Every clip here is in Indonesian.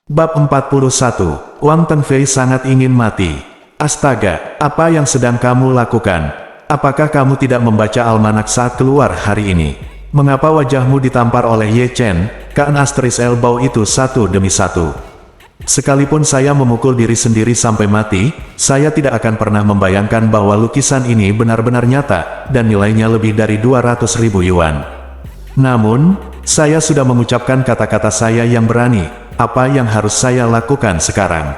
Bab 41, Wang Tengfei sangat ingin mati. Astaga, apa yang sedang kamu lakukan? Apakah kamu tidak membaca almanak saat keluar hari ini? Mengapa wajahmu ditampar oleh Ye Chen? Kaan Asteris Elbow itu satu demi satu. Sekalipun saya memukul diri sendiri sampai mati, saya tidak akan pernah membayangkan bahwa lukisan ini benar-benar nyata, dan nilainya lebih dari 200.000 yuan. Namun, saya sudah mengucapkan kata-kata saya yang berani. Apa yang harus saya lakukan sekarang?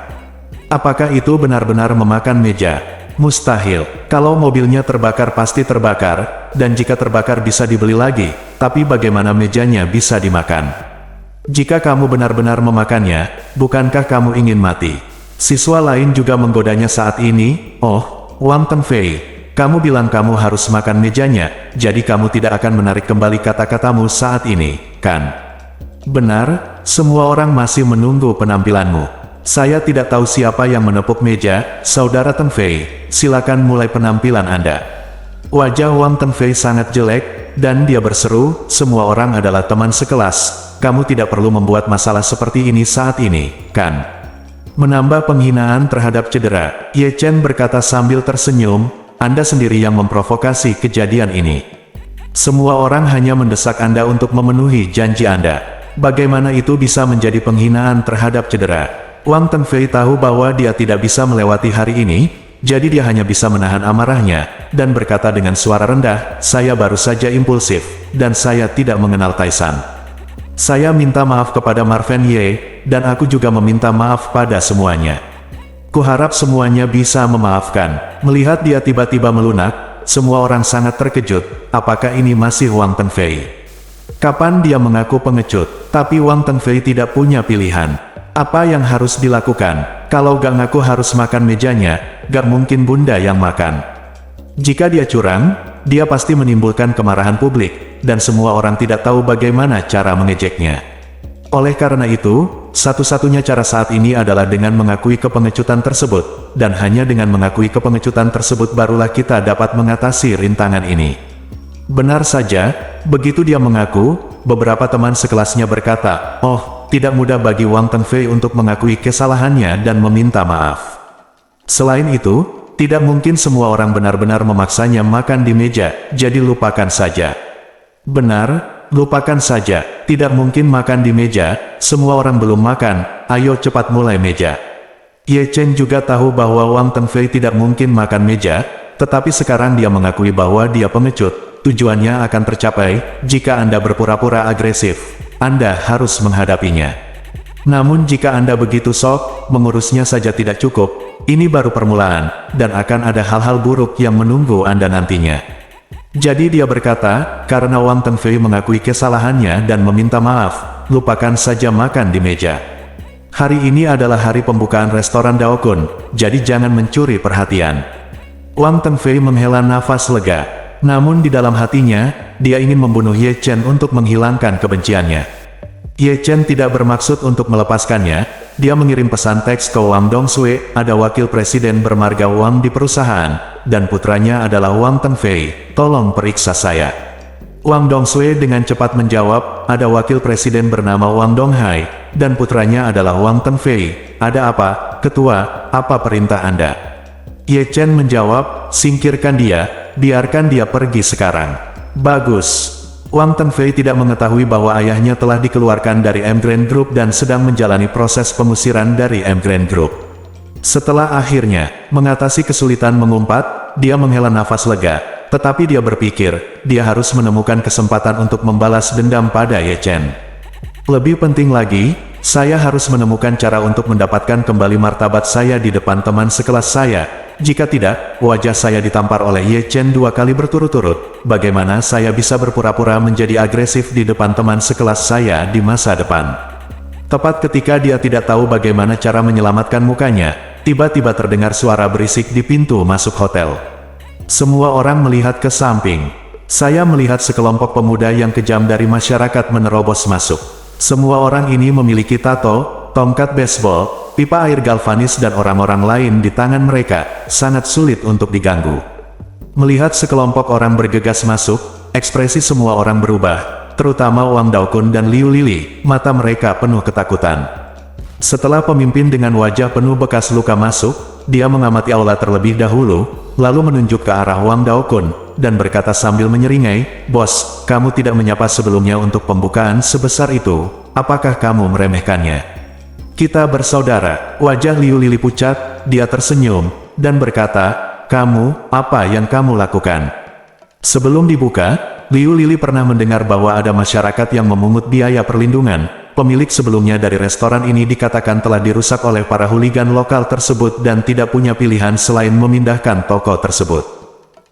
Apakah itu benar-benar memakan meja? Mustahil. Kalau mobilnya terbakar pasti terbakar, dan jika terbakar bisa dibeli lagi, tapi bagaimana mejanya bisa dimakan? Jika kamu benar-benar memakannya, bukankah kamu ingin mati? Siswa lain juga menggodanya saat ini. Oh, Wang Tengfei, kamu bilang kamu harus makan mejanya, jadi kamu tidak akan menarik kembali kata-katamu saat ini, kan? Benar, semua orang masih menunggu penampilanmu. Saya tidak tahu siapa yang menepuk meja, Saudara Tengfei, silakan mulai penampilan Anda. Wajah Wang Tengfei sangat jelek, dan dia berseru, semua orang adalah teman sekelas, kamu tidak perlu membuat masalah seperti ini saat ini, kan? Menambah penghinaan terhadap cedera, Ye Chen berkata sambil tersenyum, Anda sendiri yang memprovokasi kejadian ini. Semua orang hanya mendesak Anda untuk memenuhi janji Anda. Bagaimana itu bisa menjadi penghinaan terhadap cedera? Wang Tengfei tahu bahwa dia tidak bisa melewati hari ini, jadi dia hanya bisa menahan amarahnya, dan berkata dengan suara rendah, saya baru saja impulsif, dan saya tidak mengenal Taisan. Saya minta maaf kepada Marvin Ye, dan aku juga meminta maaf pada semuanya. Kuharap semuanya bisa memaafkan. Melihat dia tiba-tiba melunak, semua orang sangat terkejut, apakah ini masih Wang Tengfei? Kapan dia mengaku pengecut? Tapi Wang Tengfei tidak punya pilihan. Apa yang harus dilakukan? Kalau gak ngaku harus makan mejanya, gak mungkin bunda yang makan. Jika dia curang, dia pasti menimbulkan kemarahan publik, dan semua orang tidak tahu bagaimana cara mengejeknya. Oleh karena itu, satu-satunya cara saat ini adalah dengan mengakui kepengecutan tersebut, dan hanya dengan mengakui kepengecutan tersebut barulah kita dapat mengatasi rintangan ini. Benar saja, begitu dia mengaku, beberapa teman sekelasnya berkata, oh, tidak mudah bagi Wang Tengfei untuk mengakui kesalahannya dan meminta maaf. Selain itu, tidak mungkin semua orang benar-benar memaksanya makan di meja, jadi lupakan saja. Benar, lupakan saja, tidak mungkin makan di meja, semua orang belum makan, ayo cepat mulai meja. Ye Chen juga tahu bahwa Wang Tengfei tidak mungkin makan meja, tetapi sekarang dia mengakui bahwa dia pengecut. Tujuannya akan tercapai, jika Anda berpura-pura agresif. Anda harus menghadapinya. Namun jika Anda begitu sok, mengurusnya saja tidak cukup, ini baru permulaan, dan akan ada hal-hal buruk yang menunggu Anda nantinya. Jadi dia berkata, karena Wang Tengfei mengakui kesalahannya dan meminta maaf, lupakan saja makan di meja. Hari ini adalah hari pembukaan restoran Daokun, jadi jangan mencuri perhatian. Wang Tengfei menghela nafas lega. Namun di dalam hatinya, dia ingin membunuh Ye Chen untuk menghilangkan kebenciannya. Ye Chen tidak bermaksud untuk melepaskannya, dia mengirim pesan teks ke Wang Dongsui, ada wakil presiden bermarga Wang di perusahaan, dan putranya adalah Wang Tengfei, tolong periksa saya. Wang Dongsui dengan cepat menjawab, ada wakil presiden bernama Wang Donghai, dan putranya adalah Wang Tengfei, ada apa, ketua, apa perintah Anda? Ye Chen menjawab, singkirkan dia, biarkan dia pergi sekarang. Bagus. Wang Tengfei tidak mengetahui bahwa ayahnya telah dikeluarkan dari M Grand Group dan sedang menjalani proses pengusiran dari M Grand Group. Setelah akhirnya mengatasi kesulitan mengumpat, dia menghela nafas lega, tetapi dia berpikir, dia harus menemukan kesempatan untuk membalas dendam pada Ye Chen. Lebih penting lagi, saya harus menemukan cara untuk mendapatkan kembali martabat saya di depan teman sekelas saya. Jika tidak, wajah saya ditampar oleh Ye Chen 2 kali berturut-turut. Bagaimana saya bisa berpura-pura menjadi agresif di depan teman sekelas saya di masa depan? Tepat ketika dia tidak tahu bagaimana cara menyelamatkan mukanya, tiba-tiba terdengar suara berisik di pintu masuk hotel. Semua orang melihat ke samping. Saya melihat sekelompok pemuda yang kejam dari masyarakat menerobos masuk. Semua orang ini memiliki tato, tongkat baseball, pipa air galvanis dan orang-orang lain di tangan mereka, sangat sulit untuk diganggu. Melihat sekelompok orang bergegas masuk, ekspresi semua orang berubah, terutama Wang Daokun dan Liu Lili, mata mereka penuh ketakutan. Setelah pemimpin dengan wajah penuh bekas luka masuk, dia mengamati aula terlebih dahulu, lalu menunjuk ke arah Wang Daokun, dan berkata sambil menyeringai, "Bos, kamu tidak menyapa sebelumnya untuk pembukaan sebesar itu, apakah kamu meremehkannya? Kita bersaudara." Wajah Liu Lili pucat, dia tersenyum, dan berkata, "Kamu, apa yang kamu lakukan?" Sebelum dibuka, Liu Lili pernah mendengar bahwa ada masyarakat yang memungut biaya perlindungan. Pemilik sebelumnya dari restoran ini dikatakan telah dirusak oleh para huligan lokal tersebut dan tidak punya pilihan selain memindahkan toko tersebut.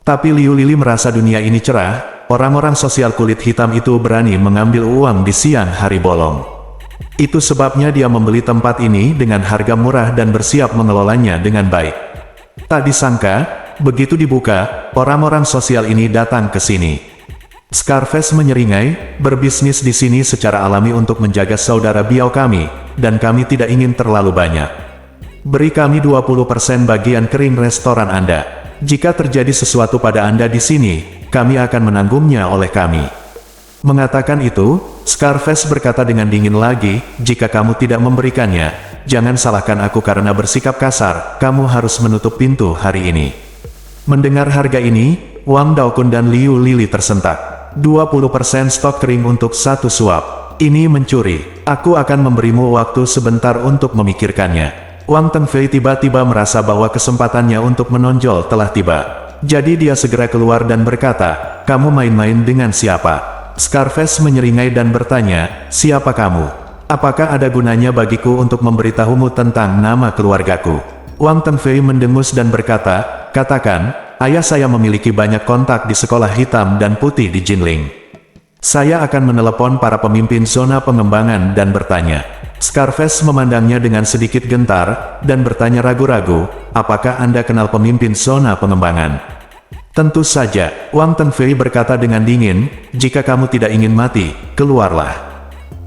Tapi Liu Lili merasa dunia ini cerah, orang-orang sosial kulit hitam itu berani mengambil uang di siang hari bolong. Itu sebabnya dia membeli tempat ini dengan harga murah dan bersiap mengelolanya dengan baik. Tak disangka, begitu dibuka, orang-orang sosial ini datang ke sini. Scarface menyeringai, "Berbisnis di sini secara alami untuk menjaga saudara biau kami, dan kami tidak ingin terlalu banyak. Beri kami 20% bagian kering restoran Anda. Jika terjadi sesuatu pada Anda di sini, kami akan menanggungnya oleh kami." Mengatakan itu, Scarface berkata dengan dingin lagi, "Jika kamu tidak memberikannya, jangan salahkan aku karena bersikap kasar, kamu harus menutup pintu hari ini." Mendengar harga ini, Wang Daokun dan Liu Lili tersentak. 20% stok kering untuk satu suap. Ini mencuri. Aku akan memberimu waktu sebentar untuk memikirkannya. Wang Tengfei tiba-tiba merasa bahwa kesempatannya untuk menonjol telah tiba. Jadi dia segera keluar dan berkata, "Kamu main-main dengan siapa?" Scarface menyeringai dan bertanya, "Siapa kamu? Apakah ada gunanya bagiku untuk memberitahumu tentang nama keluargaku?" Wang Tengfei mendengus dan berkata, "Katakan, ayah saya memiliki banyak kontak di sekolah hitam dan putih di Jinling. Saya akan menelepon para pemimpin zona pengembangan dan bertanya." Scarface memandangnya dengan sedikit gentar, dan bertanya ragu-ragu, "Apakah Anda kenal pemimpin zona pengembangan?" "Tentu saja," Wang Tengfei berkata dengan dingin, "jika kamu tidak ingin mati, keluarlah."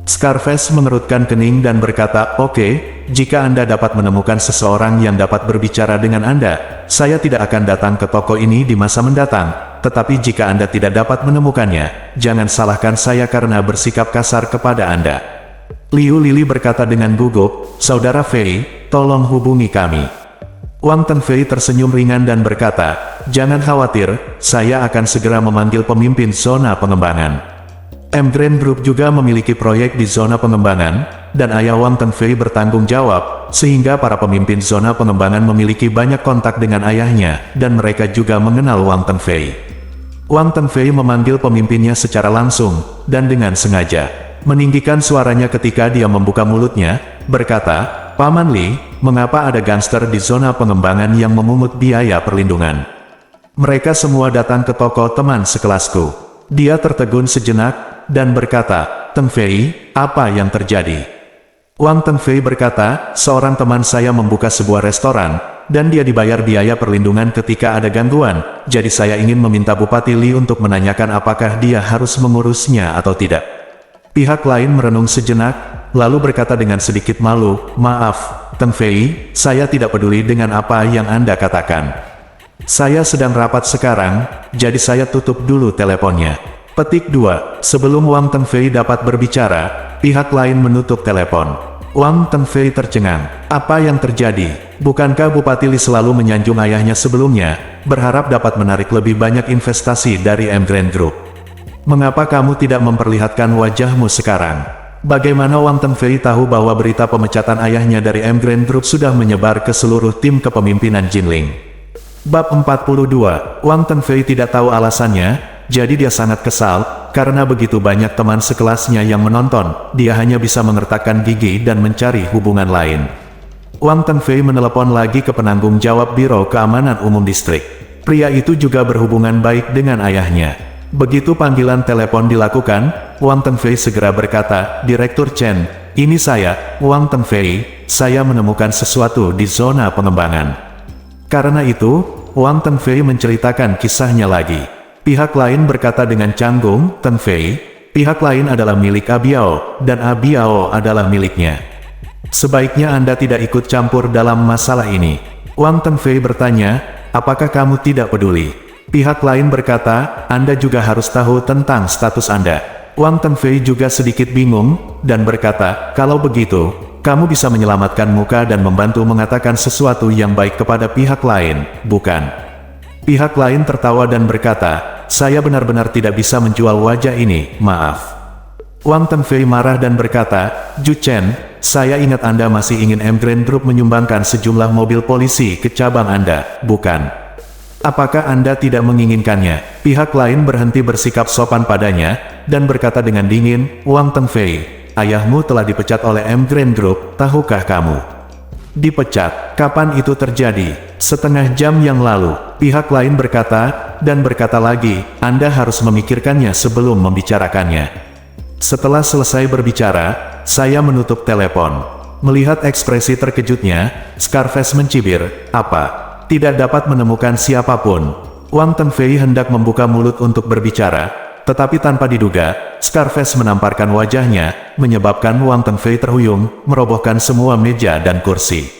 Scarface mengerutkan kening dan berkata, "Oke, jika Anda dapat menemukan seseorang yang dapat berbicara dengan Anda, saya tidak akan datang ke toko ini di masa mendatang. Tetapi jika Anda tidak dapat menemukannya, jangan salahkan saya karena bersikap kasar kepada Anda." Liu Lili berkata dengan gugup, "Saudara Fei, tolong hubungi kami." Wang Tengfei tersenyum ringan dan berkata, "Jangan khawatir, saya akan segera memanggil pemimpin zona pengembangan." Grand Group juga memiliki proyek di zona pengembangan, dan ayah Wang Tengfei bertanggung jawab, sehingga para pemimpin zona pengembangan memiliki banyak kontak dengan ayahnya, dan mereka juga mengenal Wang Tengfei. Wang Tengfei memanggil pemimpinnya secara langsung, dan dengan sengaja meninggikan suaranya ketika dia membuka mulutnya, berkata, "Paman Li, mengapa ada gangster di zona pengembangan yang memungut biaya perlindungan? Mereka semua datang ke toko teman sekelasku." Dia tertegun sejenak, dan berkata, "Tengfei, apa yang terjadi?" Wang Tengfei berkata, "Seorang teman saya membuka sebuah restoran, dan dia dibayar biaya perlindungan ketika ada gangguan, jadi saya ingin meminta Bupati Li untuk menanyakan apakah dia harus mengurusnya atau tidak." Pihak lain merenung sejenak, lalu berkata dengan sedikit malu, "Maaf, Tengfei, saya tidak peduli dengan apa yang Anda katakan. Saya sedang rapat sekarang, jadi saya tutup dulu teleponnya." Petik 2. Sebelum Wang Tengfei dapat berbicara, pihak lain menutup telepon. Wang Tengfei tercengang. Apa yang terjadi? Bukankah Bupati Li selalu menyanjung ayahnya sebelumnya, berharap dapat menarik lebih banyak investasi dari Grand Group? Mengapa kamu tidak memperlihatkan wajahmu sekarang? Bagaimana Wang Tengfei tahu bahwa berita pemecatan ayahnya dari Grand Group sudah menyebar ke seluruh tim kepemimpinan Jinling? Bab 42. Wang Tengfei tidak tahu alasannya, jadi dia sangat kesal, karena begitu banyak teman sekelasnya yang menonton, dia hanya bisa mengertakkan gigi dan mencari hubungan lain. Wang Tengfei menelepon lagi ke penanggung jawab Biro Keamanan Umum Distrik. Pria itu juga berhubungan baik dengan ayahnya. Begitu panggilan telepon dilakukan, Wang Tengfei segera berkata, "Direktur Chen, ini saya, Wang Tengfei, saya menemukan sesuatu di zona pengembangan." Karena itu, Wang Tengfei menceritakan kisahnya lagi. Pihak lain berkata dengan canggung, "Tengfei, pihak lain adalah milik Abiao, dan Abiao adalah miliknya. Sebaiknya Anda tidak ikut campur dalam masalah ini." Wang Tengfei bertanya, "Apakah kamu tidak peduli?" Pihak lain berkata, "Anda juga harus tahu tentang status Anda." Wang Tengfei juga sedikit bingung, dan berkata, "Kalau begitu, kamu bisa menyelamatkan muka dan membantu mengatakan sesuatu yang baik kepada pihak lain, bukan? Pihak lain tertawa dan berkata, saya benar-benar tidak bisa menjual wajah ini, maaf. Wang Tengfei marah dan berkata, Ju Chen, saya ingat Anda masih ingin Emgrand Group menyumbangkan sejumlah mobil polisi ke cabang Anda, bukan? Apakah Anda tidak menginginkannya? Pihak lain berhenti bersikap sopan padanya, dan berkata dengan dingin, Wang Tengfei, ayahmu telah dipecat oleh Emgrand Group, tahukah kamu? Dipecat? Kapan itu terjadi? Setengah jam yang lalu, pihak lain berkata, dan berkata lagi, Anda harus memikirkannya sebelum membicarakannya. Setelah selesai berbicara, saya menutup telepon. Melihat ekspresi terkejutnya, Scarface mencibir, apa? Tidak dapat menemukan siapapun. Wang Tengfei hendak membuka mulut untuk berbicara, tetapi tanpa diduga, Scarface menamparkan wajahnya, menyebabkan Wang Tengfei terhuyung, merobohkan semua meja dan kursi.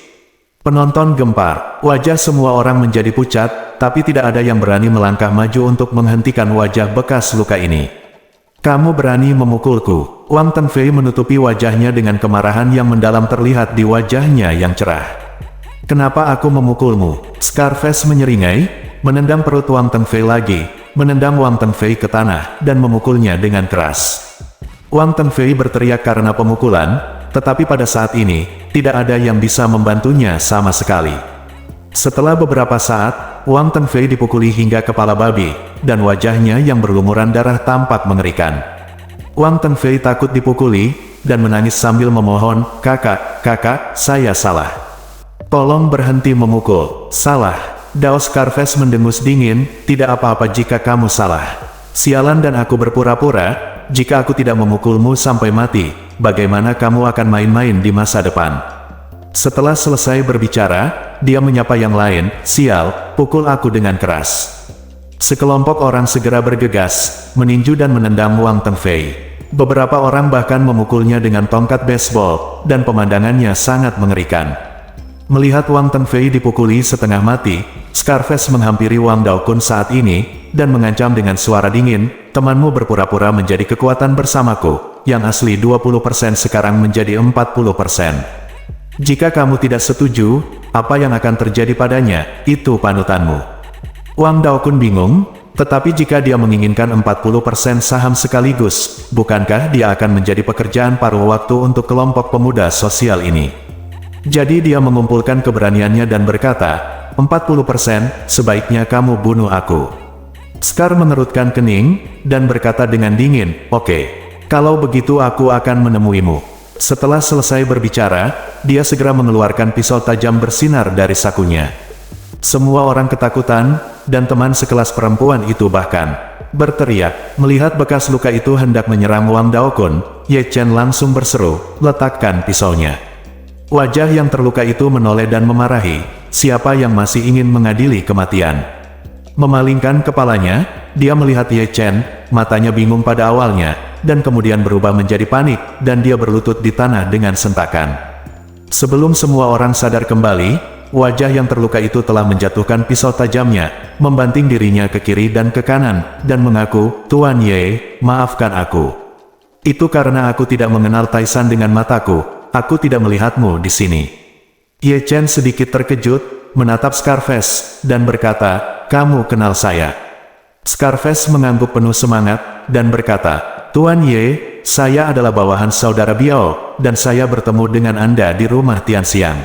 Penonton gempar, wajah semua orang menjadi pucat, tapi tidak ada yang berani melangkah maju untuk menghentikan wajah bekas luka ini. Kamu berani memukulku? Wang Tengfei menutupi wajahnya dengan kemarahan yang mendalam terlihat di wajahnya yang cerah. Kenapa aku memukulmu? Scarface menyeringai, menendang perut Wang Tengfei lagi, menendang Wang Tengfei ke tanah, dan memukulnya dengan keras. Wang Tengfei berteriak karena pemukulan, tetapi pada saat ini, tidak ada yang bisa membantunya sama sekali. Setelah beberapa saat, Wang Tengfei dipukuli hingga kepala babi, dan wajahnya yang berlumuran darah tampak mengerikan. Wang Tengfei takut dipukuli, dan menangis sambil memohon, kakak, saya salah. Tolong berhenti memukul. Salah. Dao Scarface mendengus dingin, tidak apa-apa jika kamu salah. Sialan dan aku berpura-pura, jika aku tidak memukulmu sampai mati, bagaimana kamu akan main-main di masa depan? Setelah selesai berbicara, dia menyapa yang lain, sial, pukul aku dengan keras. Sekelompok orang segera bergegas, meninju dan menendang Wang Tengfei. Beberapa orang bahkan memukulnya dengan tongkat baseball, dan pemandangannya sangat mengerikan. Melihat Wang Tengfei dipukuli setengah mati, Scarface menghampiri Wang Daokun saat ini, dan mengancam dengan suara dingin, temanmu berpura-pura menjadi kekuatan bersamaku, yang asli 20% sekarang menjadi 40%. Jika kamu tidak setuju, apa yang akan terjadi padanya, itu panutanmu. Wang Daokun bingung, tetapi jika dia menginginkan 40% saham sekaligus, bukankah dia akan menjadi pekerjaan paruh waktu untuk kelompok pemuda sosial ini? Jadi dia mengumpulkan keberaniannya dan berkata, 40%, sebaiknya kamu bunuh aku. Scar mengerutkan kening, dan berkata dengan dingin, oke, kalau begitu aku akan menemuimu. Setelah selesai berbicara, dia segera mengeluarkan pisau tajam bersinar dari sakunya. Semua orang ketakutan, dan teman sekelas perempuan itu bahkan berteriak. Melihat bekas luka itu hendak menyerang Wang Daokun, Ye Chen langsung berseru, letakkan pisaunya. Wajah yang terluka itu menoleh dan memarahi, siapa yang masih ingin mengadili kematian. Memalingkan kepalanya, dia melihat Ye Chen, matanya bingung pada awalnya, dan kemudian berubah menjadi panik, dan dia berlutut di tanah dengan sentakan. Sebelum semua orang sadar kembali, wajah yang terluka itu telah menjatuhkan pisau tajamnya, membanting dirinya ke kiri dan ke kanan, dan mengaku, Tuan Ye, maafkan aku. Itu karena aku tidak mengenal Taisan dengan mataku. Aku tidak melihatmu di sini. Ye Chen sedikit terkejut, menatap Scarface, dan berkata, kamu kenal saya. Scarface mengangguk penuh semangat, dan berkata, Tuan Ye, saya adalah bawahan saudara Biao, dan saya bertemu dengan Anda di rumah Tianxiang.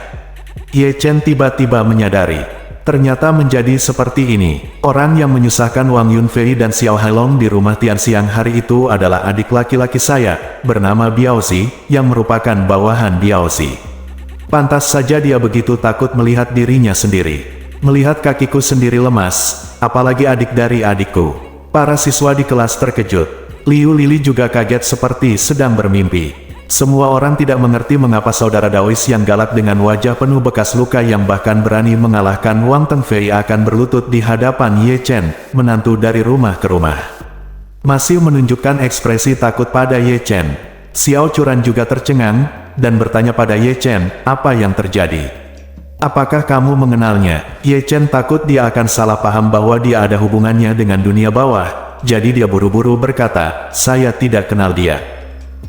Ye Chen tiba-tiba menyadari, ternyata menjadi seperti ini. Orang yang menyusahkan Wang Yunfei dan Xiao Hailong di rumah Tianxiang hari itu adalah adik laki-laki saya, bernama Biaozi, yang merupakan bawahan Biaozi. Pantas saja dia begitu takut melihat dirinya sendiri. Melihat kakiku sendiri lemas, apalagi adik dari adikku. Para siswa di kelas terkejut. Liu Lili juga kaget seperti sedang bermimpi. Semua orang tidak mengerti mengapa saudara Daois yang galak dengan wajah penuh bekas luka yang bahkan berani mengalahkan Wang Tengfei akan berlutut di hadapan Ye Chen, menantu dari rumah ke rumah. Masih menunjukkan ekspresi takut pada Ye Chen. Xiao Churan juga tercengang, dan bertanya pada Ye Chen, apa yang terjadi? Apakah kamu mengenalnya? Ye Chen takut dia akan salah paham bahwa dia ada hubungannya dengan dunia bawah, jadi dia buru-buru berkata, saya tidak kenal dia.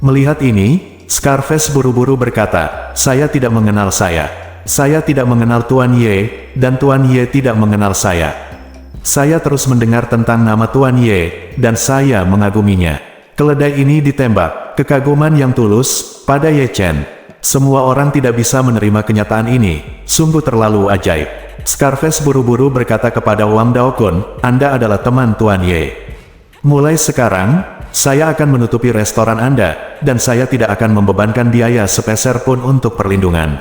Melihat ini, Scarface buru-buru berkata, "Saya tidak mengenal saya. Saya tidak mengenal Tuan Ye, dan Tuan Ye tidak mengenal saya. Saya terus mendengar tentang nama Tuan Ye, dan saya mengaguminya." Keledai ini ditembak, kekaguman yang tulus, pada Ye Chen. Semua orang tidak bisa menerima kenyataan ini, sungguh terlalu ajaib. Scarface buru-buru berkata kepada Wang Daokun, "Anda adalah teman Tuan Ye. Mulai sekarang, saya akan menutupi restoran Anda, dan saya tidak akan membebankan biaya sepeser pun untuk perlindungan.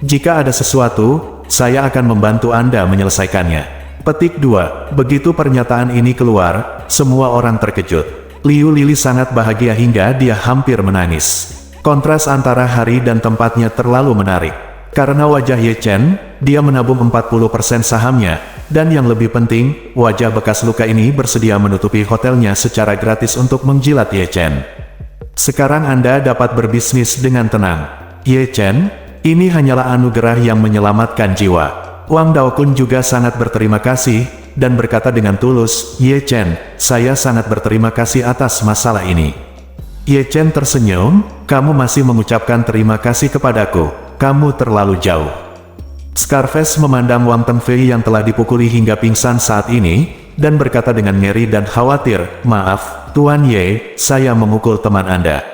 Jika ada sesuatu, saya akan membantu Anda menyelesaikannya." Petik 2. Begitu pernyataan ini keluar, semua orang terkejut. Liu Lili sangat bahagia hingga dia hampir menangis. Kontras antara hari dan tempatnya terlalu menarik. Karena wajah Ye Chen, dia menabung 40% sahamnya, dan yang lebih penting, wajah bekas luka ini bersedia menutupi hotelnya secara gratis untuk menjilat Ye Chen. Sekarang Anda dapat berbisnis dengan tenang. Ye Chen, ini hanyalah anugerah yang menyelamatkan jiwa. Wang Daokun juga sangat berterima kasih, dan berkata dengan tulus, "Ye Chen, saya sangat berterima kasih atas masalah ini." Ye Chen tersenyum, "Kamu masih mengucapkan terima kasih kepadaku, kamu terlalu jauh." Scarface memandang Wang Tengfei yang telah dipukuli hingga pingsan saat ini, dan berkata dengan ngeri dan khawatir, "Maaf, Tuan Ye, saya memukul teman Anda."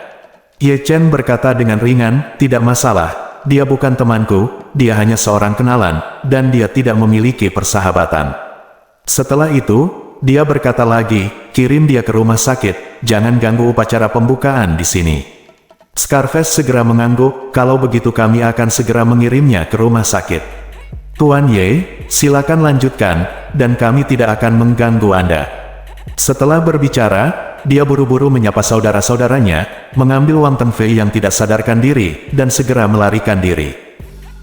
Ye Chen berkata dengan ringan, "Tidak masalah, dia bukan temanku, dia hanya seorang kenalan, dan dia tidak memiliki persahabatan." Setelah itu, dia berkata lagi, "Kirim dia ke rumah sakit, jangan ganggu upacara pembukaan di sini." Scarface segera mengangguk, "Kalau begitu kami akan segera mengirimnya ke rumah sakit." "Tuan Ye, silakan lanjutkan, dan kami tidak akan mengganggu Anda." Setelah berbicara, dia buru-buru menyapa saudara-saudaranya, mengambil Wang Tengfei yang tidak sadarkan diri, dan segera melarikan diri.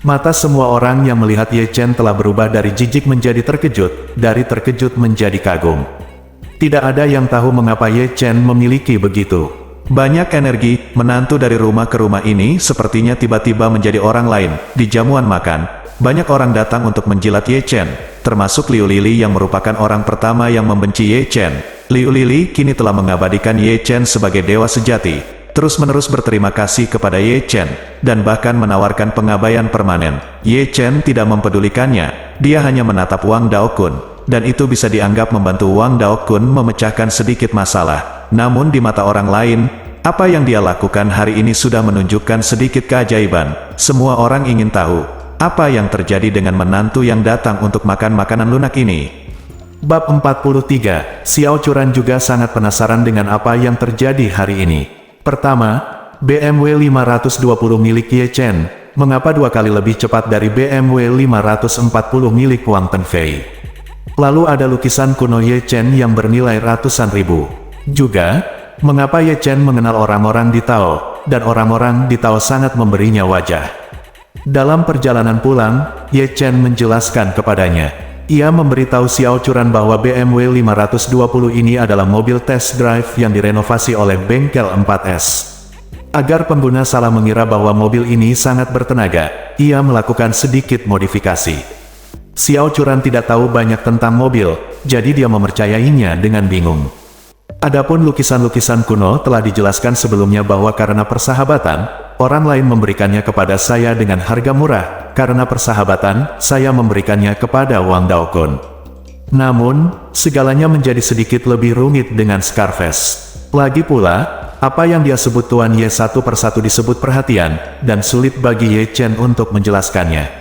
Mata semua orang yang melihat Ye Chen telah berubah dari jijik menjadi terkejut, dari terkejut menjadi kagum. Tidak ada yang tahu mengapa Ye Chen memiliki begitu banyak energi. Menantu dari rumah ke rumah ini sepertinya tiba-tiba menjadi orang lain. Di jamuan makan, banyak orang datang untuk menjilat Ye Chen, termasuk Liu Lili yang merupakan orang pertama yang membenci Ye Chen. Liu Lili kini telah mengabadikan Ye Chen sebagai dewa sejati, terus-menerus berterima kasih kepada Ye Chen, dan bahkan menawarkan pengabaian permanen. Ye Chen tidak mempedulikannya, dia hanya menatap Wang Daokun, dan itu bisa dianggap membantu Wang Daokun memecahkan sedikit masalah. Namun di mata orang lain, apa yang dia lakukan hari ini sudah menunjukkan sedikit keajaiban. Semua orang ingin tahu, apa yang terjadi dengan menantu yang datang untuk makan makanan lunak ini. Bab 43, Xiao Churan juga sangat penasaran dengan apa yang terjadi hari ini. Pertama, BMW 520 milik Ye Chen, mengapa 2 kali lebih cepat dari BMW 540 milik Wang Tengfei? Lalu ada lukisan kuno Ye Chen yang bernilai ratusan ribu. Juga, mengapa Ye Chen mengenal orang-orang di Tao, dan orang-orang di Tao sangat memberinya wajah. Dalam perjalanan pulang, Ye Chen menjelaskan kepadanya. Ia memberitahu Xiao Churan bahwa BMW 520 ini adalah mobil test drive yang direnovasi oleh bengkel 4S. Agar pengguna salah mengira bahwa mobil ini sangat bertenaga, ia melakukan sedikit modifikasi. Xiao Churan tidak tahu banyak tentang mobil, jadi dia mempercayainya dengan bingung. Adapun lukisan-lukisan kuno telah dijelaskan sebelumnya bahwa karena persahabatan, orang lain memberikannya kepada saya dengan harga murah. Karena persahabatan, saya memberikannya kepada Wang Daokun. Namun, segalanya menjadi sedikit lebih rumit dengan Scarface. Lagi pula, apa yang dia sebut Tuan Ye satu persatu disebut perhatian, dan sulit bagi Ye Chen untuk menjelaskannya.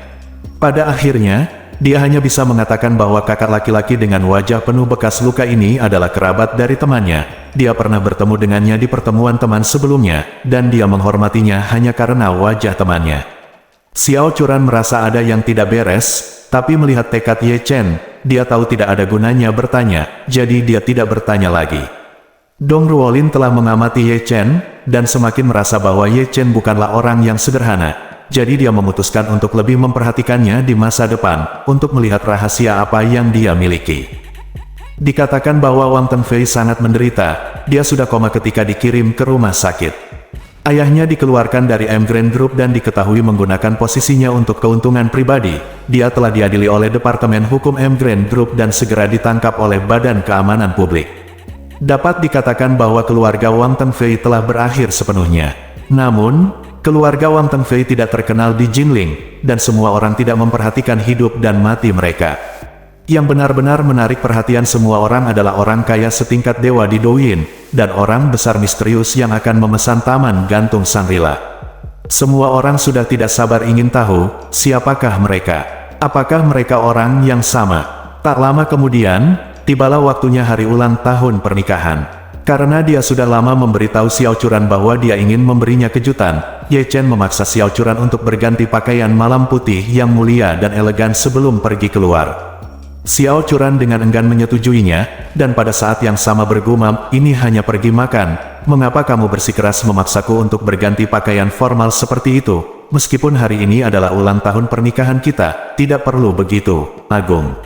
Pada akhirnya, dia hanya bisa mengatakan bahwa kakak laki-laki dengan wajah penuh bekas luka ini adalah kerabat dari temannya. Dia pernah bertemu dengannya di pertemuan teman sebelumnya, dan dia menghormatinya hanya karena wajah temannya. Xiao Churan merasa ada yang tidak beres, tapi melihat tekad Ye Chen, dia tahu tidak ada gunanya bertanya, jadi dia tidak bertanya lagi. Dong Ruolin telah mengamati Ye Chen, dan semakin merasa bahwa Ye Chen bukanlah orang yang sederhana, jadi dia memutuskan untuk lebih memperhatikannya di masa depan, untuk melihat rahasia apa yang dia miliki. Dikatakan bahwa Wang Tengfei sangat menderita, dia sudah koma ketika dikirim ke rumah sakit. Ayahnya dikeluarkan dari M Grand Group dan diketahui menggunakan posisinya untuk keuntungan pribadi. Dia telah diadili oleh Departemen Hukum M Grand Group dan segera ditangkap oleh Badan Keamanan Publik. Dapat dikatakan bahwa keluarga Wang Tengfei telah berakhir sepenuhnya. Namun, keluarga Wang Tengfei tidak terkenal di Jinling, dan semua orang tidak memperhatikan hidup dan mati mereka. Yang benar-benar menarik perhatian semua orang adalah orang kaya setingkat dewa di Douyin, dan orang besar misterius yang akan memesan taman gantung Shangri-La. Semua orang sudah tidak sabar ingin tahu, siapakah mereka? Apakah mereka orang yang sama? Tak lama kemudian, tibalah waktunya hari ulang tahun pernikahan. Karena dia sudah lama memberitahu Xiao Churan bahwa dia ingin memberinya kejutan, Ye Chen memaksa Xiao Churan untuk berganti pakaian malam putih yang mulia dan elegan sebelum pergi keluar. Xiao Churan dengan enggan menyetujuinya, dan pada saat yang sama bergumam, "Ini hanya pergi makan, mengapa kamu bersikeras memaksaku untuk berganti pakaian formal seperti itu? Meskipun hari ini adalah ulang tahun pernikahan kita, tidak perlu begitu, Agung."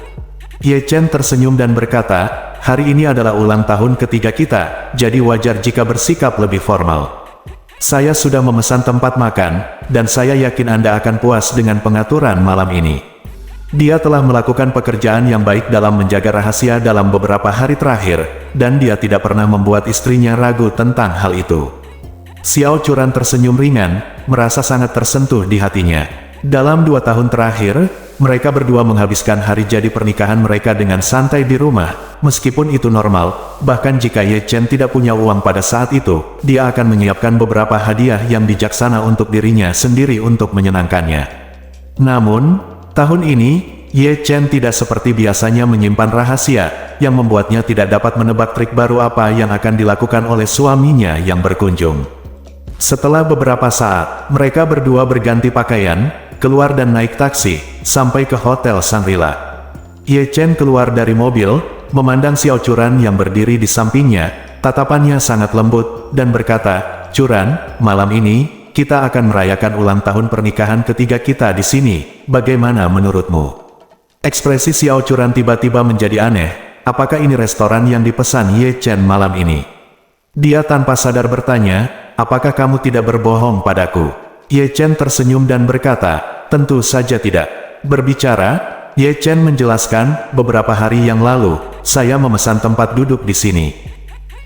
Ye Chen tersenyum dan berkata, "Hari ini adalah ulang tahun ketiga kita, jadi wajar jika bersikap lebih formal. Saya sudah memesan tempat makan, dan saya yakin Anda akan puas dengan pengaturan malam ini." Dia telah melakukan pekerjaan yang baik dalam menjaga rahasia dalam beberapa hari terakhir, dan dia tidak pernah membuat istrinya ragu tentang hal itu. Xiao Churan tersenyum ringan, merasa sangat tersentuh di hatinya. Dalam 2 tahun terakhir, mereka berdua menghabiskan hari jadi pernikahan mereka dengan santai di rumah. Meskipun itu normal, bahkan jika Ye Chen tidak punya uang pada saat itu, dia akan menyiapkan beberapa hadiah yang bijaksana untuk dirinya sendiri untuk menyenangkannya. Namun, tahun ini, Ye Chen tidak seperti biasanya menyimpan rahasia, yang membuatnya tidak dapat menebak trik baru apa yang akan dilakukan oleh suaminya yang berkunjung. Setelah beberapa saat, mereka berdua berganti pakaian, keluar dan naik taksi, sampai ke Hotel Shangri-La. Ye Chen keluar dari mobil, memandang Xiao Churan yang berdiri di sampingnya, tatapannya sangat lembut, dan berkata, "Churan, malam ini, kita akan merayakan ulang tahun pernikahan ketiga kita di sini, bagaimana menurutmu?" Ekspresi Xiao Churan tiba-tiba menjadi aneh, apakah ini restoran yang dipesan Ye Chen malam ini? Dia tanpa sadar bertanya, "Apakah kamu tidak berbohong padaku?" Ye Chen tersenyum dan berkata, "Tentu saja tidak." Berbicara, Ye Chen menjelaskan, "Beberapa hari yang lalu, saya memesan tempat duduk di sini.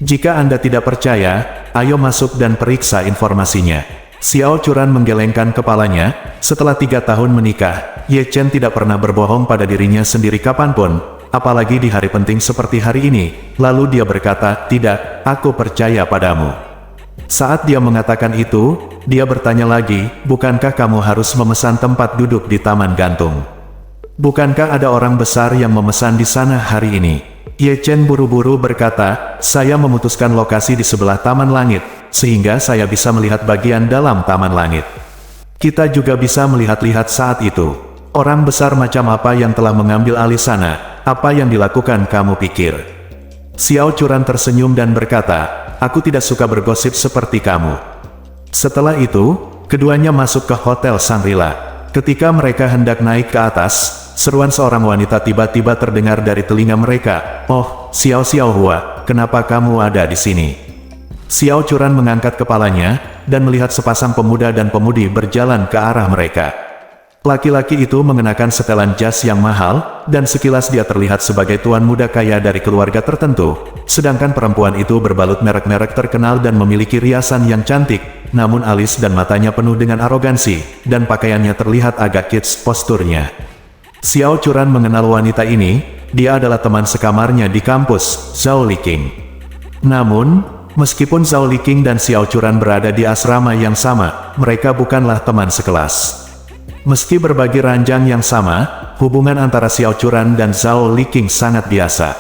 Jika Anda tidak percaya, ayo masuk dan periksa informasinya." Xiao Churan menggelengkan kepalanya. Setelah 3 tahun menikah, Ye Chen tidak pernah berbohong pada dirinya sendiri kapanpun, apalagi di hari penting seperti hari ini. Lalu dia berkata, "Tidak, aku percaya padamu." Saat dia mengatakan itu, dia bertanya lagi, "Bukankah kamu harus memesan tempat duduk di taman gantung? Bukankah ada orang besar yang memesan di sana hari ini?" Ye Chen buru-buru berkata, "Saya memutuskan lokasi di sebelah Taman Langit, sehingga saya bisa melihat bagian dalam Taman Langit. Kita juga bisa melihat-lihat saat itu. Orang besar macam apa yang telah mengambil alih sana, apa yang dilakukan kamu pikir?" Xiao Churan tersenyum dan berkata, "Aku tidak suka bergosip seperti kamu." Setelah itu, keduanya masuk ke Hotel Shangri-La. Ketika mereka hendak naik ke atas, seruan seorang wanita tiba-tiba terdengar dari telinga mereka, "Oh, Xiao Xiaohua, kenapa kamu ada di sini?" Xiao Churan mengangkat kepalanya, dan melihat sepasang pemuda dan pemudi berjalan ke arah mereka. Laki-laki itu mengenakan setelan jas yang mahal, dan sekilas dia terlihat sebagai tuan muda kaya dari keluarga tertentu, sedangkan perempuan itu berbalut merek-merek terkenal dan memiliki riasan yang cantik, namun alis dan matanya penuh dengan arogansi, dan pakaiannya terlihat agak kids posturnya. Xiao Churan mengenal wanita ini, dia adalah teman sekamarnya di kampus, Zhao Liqing. Namun, meskipun Zhao Liqing dan Xiao Churan berada di asrama yang sama, mereka bukanlah teman sekelas. Meski berbagi ranjang yang sama, hubungan antara Xiao Churan dan Zhao Liqing sangat biasa.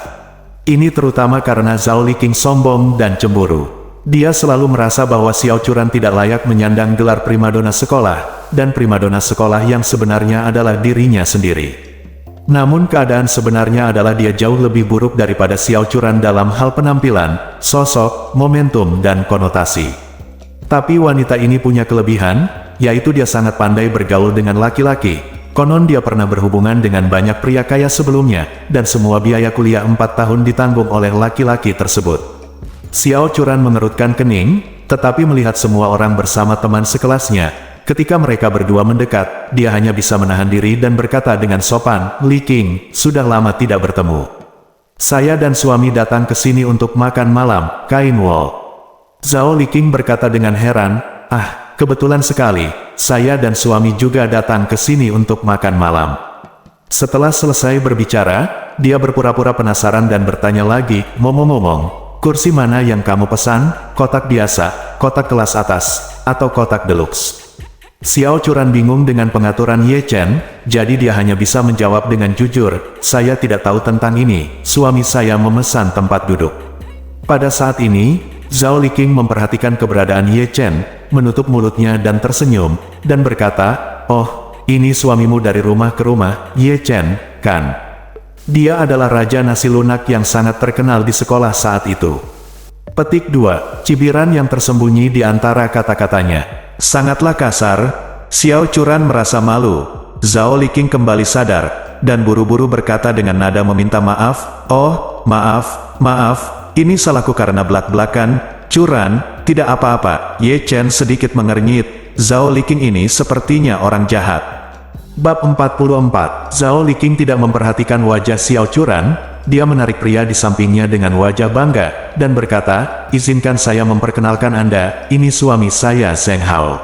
Ini terutama karena Zhao Liqing sombong dan cemburu. Dia selalu merasa bahwa Xiao Churan tidak layak menyandang gelar primadona sekolah, dan primadona sekolah yang sebenarnya adalah dirinya sendiri. Namun keadaan sebenarnya adalah dia jauh lebih buruk daripada Xiao Churan dalam hal penampilan, sosok, momentum dan konotasi. Tapi wanita ini punya kelebihan, yaitu dia sangat pandai bergaul dengan laki-laki. Konon dia pernah berhubungan dengan banyak pria kaya sebelumnya, dan semua biaya kuliah 4 tahun ditanggung oleh laki-laki tersebut. Xiao Churan mengerutkan kening, tetapi melihat semua orang bersama teman sekelasnya, ketika mereka berdua mendekat, dia hanya bisa menahan diri dan berkata dengan sopan, "Liqing, sudah lama tidak bertemu. Saya dan suami datang ke sini untuk makan malam, Kain Wall." Zhao Liqing berkata dengan heran, Kebetulan sekali, saya dan suami juga datang ke sini untuk makan malam. Setelah selesai berbicara, dia berpura-pura penasaran dan bertanya lagi, ngomong-ngomong, kursi mana yang kamu pesan, kotak biasa, kotak kelas atas, atau kotak deluxe? Xiao Churan bingung dengan pengaturan Ye Chen, jadi dia hanya bisa menjawab dengan jujur, saya tidak tahu tentang ini, suami saya memesan tempat duduk. Pada saat ini, Zhao Liqing memperhatikan keberadaan Ye Chen, menutup mulutnya dan tersenyum, dan berkata, oh, ini suamimu dari rumah ke rumah, Ye Chen, kan? Dia adalah raja nasi lunak yang sangat terkenal di sekolah saat itu. Petik 2. Cibiran yang tersembunyi di antara kata-katanya. Sangatlah kasar. Xiao Churan merasa malu. Zhao Liqing kembali sadar, dan buru-buru berkata dengan nada meminta maaf, oh, maaf, ini salahku karena belak-belakan, Churan, tidak apa-apa. Ye Chen sedikit mengernyit, Zhao Liqing ini sepertinya orang jahat. Bab 44, Zhao Liqing tidak memperhatikan wajah Xiao Churan, dia menarik pria di sampingnya dengan wajah bangga, dan berkata, izinkan saya memperkenalkan Anda, ini suami saya Zheng Hao.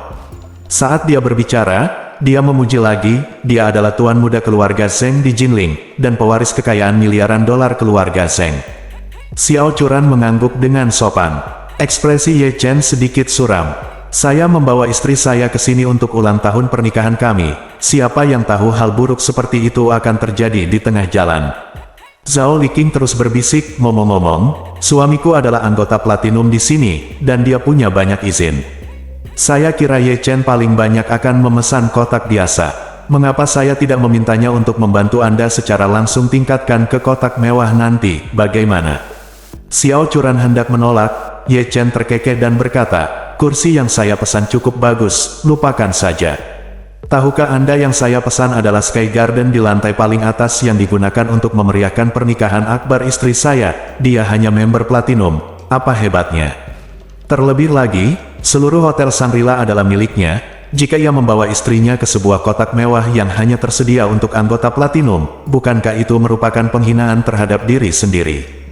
Saat dia berbicara, dia memuji lagi, dia adalah tuan muda keluarga Zheng di Jinling, dan pewaris kekayaan miliaran dolar keluarga Zheng. Xiao Churan mengangguk dengan sopan. Ekspresi Ye Chen sedikit suram. Saya membawa istri saya ke sini untuk ulang tahun pernikahan kami. Siapa yang tahu hal buruk seperti itu akan terjadi di tengah jalan. Zhao Liqing terus berbisik, ngomong-ngomong, suamiku adalah anggota platinum di sini, dan dia punya banyak izin. Saya kira Ye Chen paling banyak akan memesan kotak biasa. Mengapa saya tidak memintanya untuk membantu Anda secara langsung tingkatkan ke kotak mewah nanti, bagaimana? Xiao Churan hendak menolak, Ye Chen terkekeh dan berkata, kursi yang saya pesan cukup bagus, lupakan saja. Tahukah Anda yang saya pesan adalah Sky Garden di lantai paling atas yang digunakan untuk memeriahkan pernikahan akbar istri saya, dia hanya member platinum, apa hebatnya? Terlebih lagi, seluruh hotel Shangri-La adalah miliknya, jika ia membawa istrinya ke sebuah kotak mewah yang hanya tersedia untuk anggota platinum, bukankah itu merupakan penghinaan terhadap diri sendiri?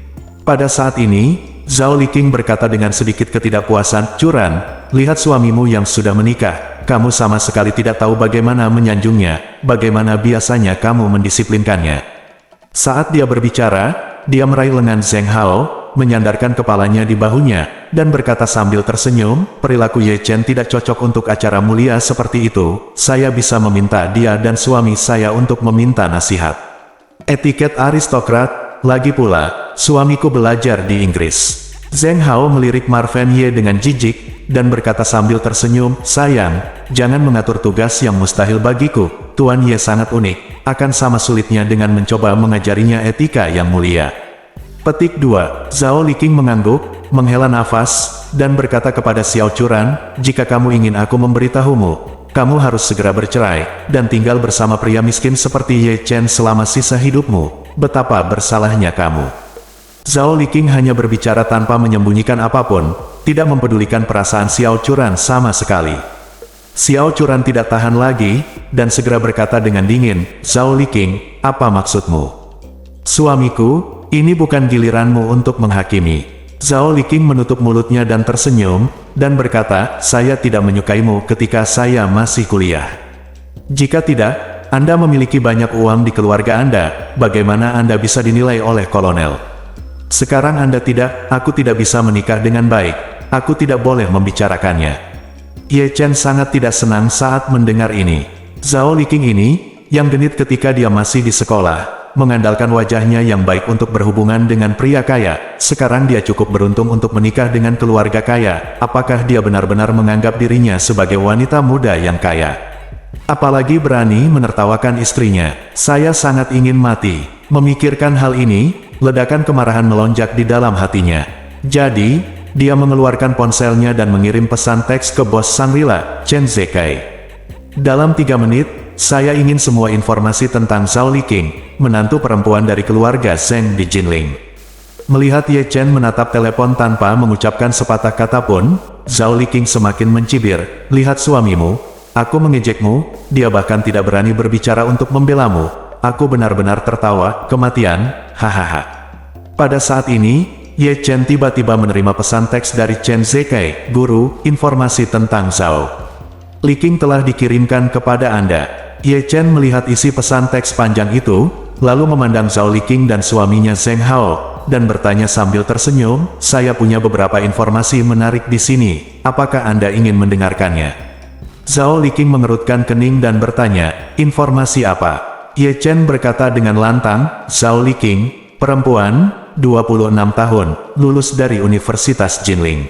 Pada saat ini, Zhao Liqing berkata dengan sedikit ketidakpuasan, Churan, lihat suamimu yang sudah menikah, kamu sama sekali tidak tahu bagaimana menyanjungnya, bagaimana biasanya kamu mendisiplinkannya. Saat dia berbicara, dia meraih lengan Zheng Hao, menyandarkan kepalanya di bahunya, dan berkata sambil tersenyum, perilaku Ye Chen tidak cocok untuk acara mulia seperti itu, saya bisa meminta dia dan suami saya untuk meminta nasihat. Etiket aristokrat, lagi pula, suamiku belajar di Inggris. Zheng Hao melirik Marvin Ye dengan jijik, dan berkata sambil tersenyum, sayang, jangan mengatur tugas yang mustahil bagiku, Tuan Ye sangat unik, akan sama sulitnya dengan mencoba mengajarinya etika yang mulia. Petik 2, Zhao Liqing mengangguk, menghela nafas, dan berkata kepada Xiao Churan, jika kamu ingin aku memberitahumu, kamu harus segera bercerai, dan tinggal bersama pria miskin seperti Ye Chen selama sisa hidupmu, betapa bersalahnya kamu. Zhao Liqing hanya berbicara tanpa menyembunyikan apapun, tidak mempedulikan perasaan Xiao Churan sama sekali. Xiao Churan tidak tahan lagi, dan segera berkata dengan dingin, Zhao Liqing, apa maksudmu? Suamiku, ini bukan giliranmu untuk menghakimi. Zhao Liqing menutup mulutnya dan tersenyum, dan berkata, saya tidak menyukaimu ketika saya masih kuliah. Jika tidak, Anda memiliki banyak uang di keluarga Anda, bagaimana Anda bisa dinilai oleh kolonel? Sekarang Anda tidak, aku tidak bisa menikah dengan baik, aku tidak boleh membicarakannya. Ye Chen sangat tidak senang saat mendengar ini. Zhao Liqing ini, yang genit ketika dia masih di sekolah, mengandalkan wajahnya yang baik untuk berhubungan dengan pria kaya, sekarang dia cukup beruntung untuk menikah dengan keluarga kaya, apakah dia benar-benar menganggap dirinya sebagai wanita muda yang kaya? Apalagi berani menertawakan istrinya, saya sangat ingin mati. Memikirkan hal ini, ledakan kemarahan melonjak di dalam hatinya. Jadi, dia mengeluarkan ponselnya dan mengirim pesan teks ke bos Shangri-La, Chen Zekai. Dalam 3 menit, saya ingin semua informasi tentang Zhao Liqing, menantu perempuan dari keluarga Zheng di Jinling. Melihat Ye Chen menatap telepon tanpa mengucapkan sepatah kata pun, Zhao Liqing semakin mencibir, lihat suamimu, aku mengejekmu, dia bahkan tidak berani berbicara untuk membelamu. Aku benar-benar tertawa, kematian, hahaha. Pada saat ini, Ye Chen tiba-tiba menerima pesan teks dari Chen Zekai, "Guru, informasi tentang Zhao Liking telah dikirimkan kepada Anda." Ye Chen melihat isi pesan teks panjang itu, lalu memandang Zhao Liking dan suaminya Zheng Hao, dan bertanya sambil tersenyum, "Saya punya beberapa informasi menarik di sini, apakah Anda ingin mendengarkannya?" Zhao Liking mengerutkan kening dan bertanya, "Informasi apa?" Ye Chen berkata dengan lantang, "Zhao Liking, perempuan, 26 tahun, lulus dari Universitas Jinling.